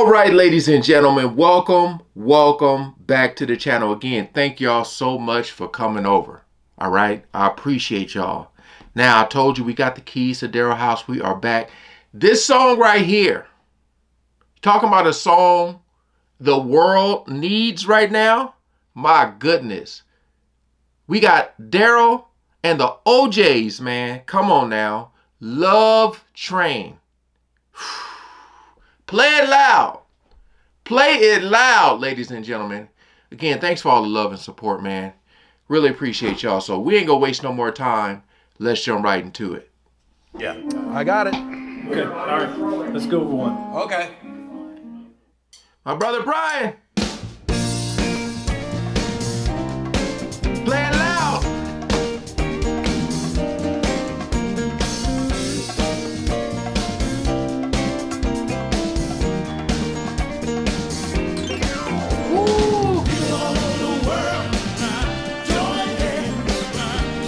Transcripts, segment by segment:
All right, ladies and gentlemen, welcome back to the channel again. Thank y'all so much for coming over. All right, I appreciate y'all. Now, I told you we got the keys to Daryl house. We are back. This song right here, talking about a song the world needs right now. My goodness. We got Daryl and the OJs, man. Come on now. Love Train. Play it loud. Play it loud, ladies and gentlemen. Again, thanks for all the love and support, man. Really appreciate y'all. So we ain't gonna waste no more time. Let's jump right into it. Yeah. I got it. Okay, all right. Let's go for one. Okay. My brother Brian. Play it loud.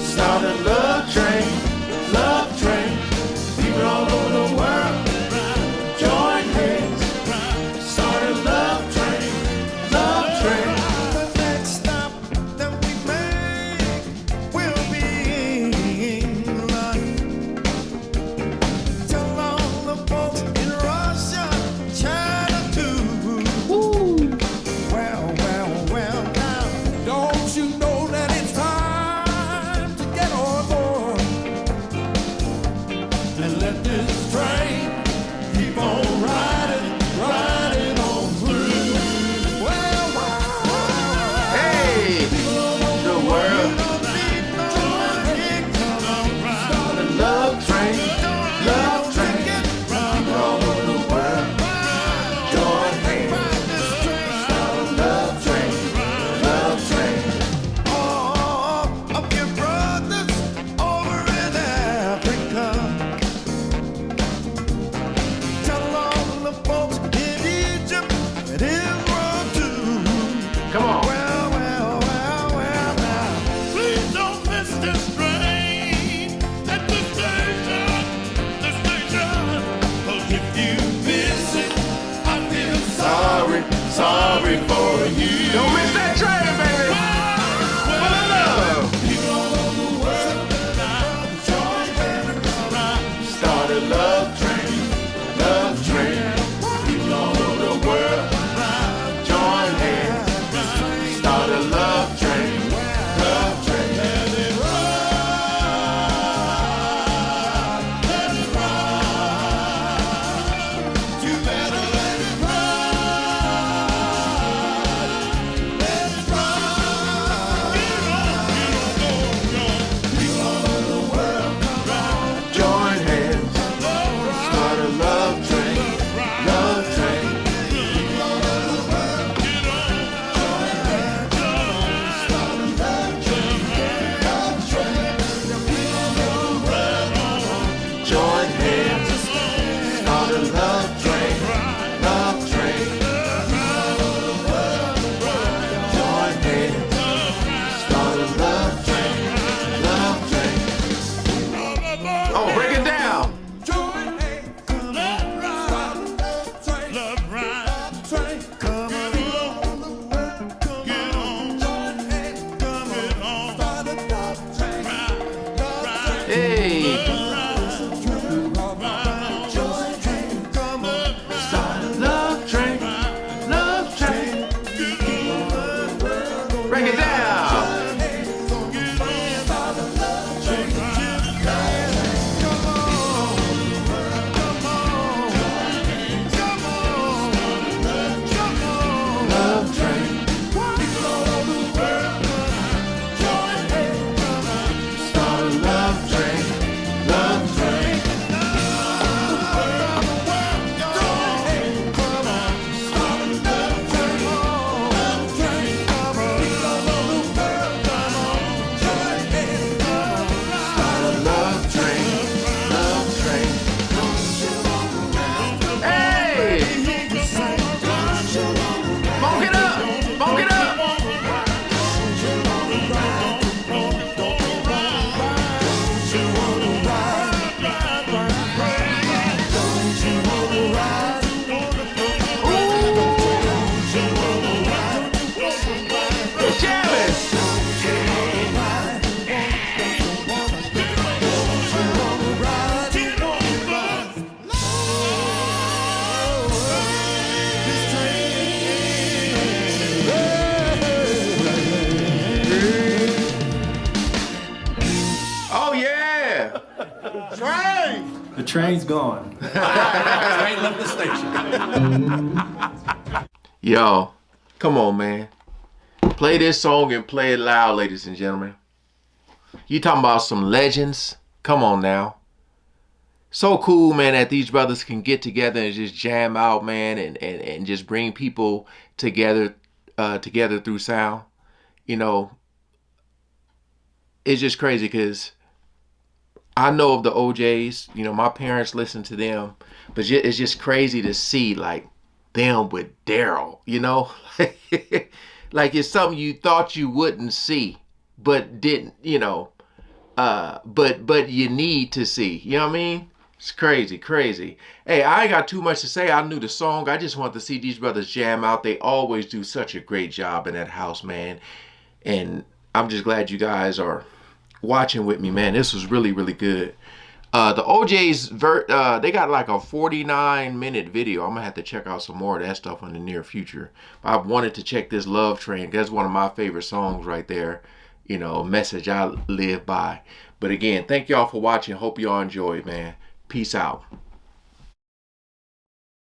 Start a love train, people all over the world, join hands, start a love train. The next stop that we make will be England. Tell all the folks in Russia, China too. Well, now, don't you know that it's time to get on board and let this train keep on riding on through. Hey, the world, start a love train, people all over the world, join hands, start a love train. All of your brothers over in Africa, tell all the folks in Egypt and Israel too. Come on. Well, now. Please don't miss this train at the station. 'Cause if you miss it, I feel sorry for you. Don't miss that train, baby. Full of love. People all over the world, join hands, start a love train. People all over the world, join hands, start a love train. Let it ride, let it ride. You better let it ride, let it ride. People all over the world, join hands, start a love train. People all over the world, join hands, start a love train. People all over the world, join hands, start a love train. People all over the world, join hands, start a love train. Oh, break it down. Join hands, come on, start a love train. Come on, get on, join hands, come on, start a love train. Hey. Join hands, come on, start a love train. Break it down. Start a love train. Come on, love train. People all over the world, join hands, start a love train. Join hands, come on, start a love train. Train! The train's gone. Train left the station. Yo, come on, man. Play this song and play it loud, ladies and gentlemen. You talking about some legends? Come on now. So cool, man, that these brothers can get together and just jam out, man, and just bring people together together through sound. You know, it's just crazy because I know of the OJs. You know, my parents listened to them, but it's just crazy to see like them with Daryl. You know, like it's something you thought you wouldn't see, but didn't. You know, but you need to see. You know what I mean? It's crazy, crazy. Hey, I ain't got too much to say. I knew the song. I just want to see these brothers jam out. They always do such a great job in that house, man. And I'm just glad you guys are watching with me, man. This was really, really good. The OJ's, they got like a 49-minute video. I'm going to have to check out some more of that stuff in the near future. I've wanted to check this Love Train. That's one of my favorite songs right there. You know, message I live by. But again, thank y'all for watching. Hope y'all enjoyed, man. Peace out.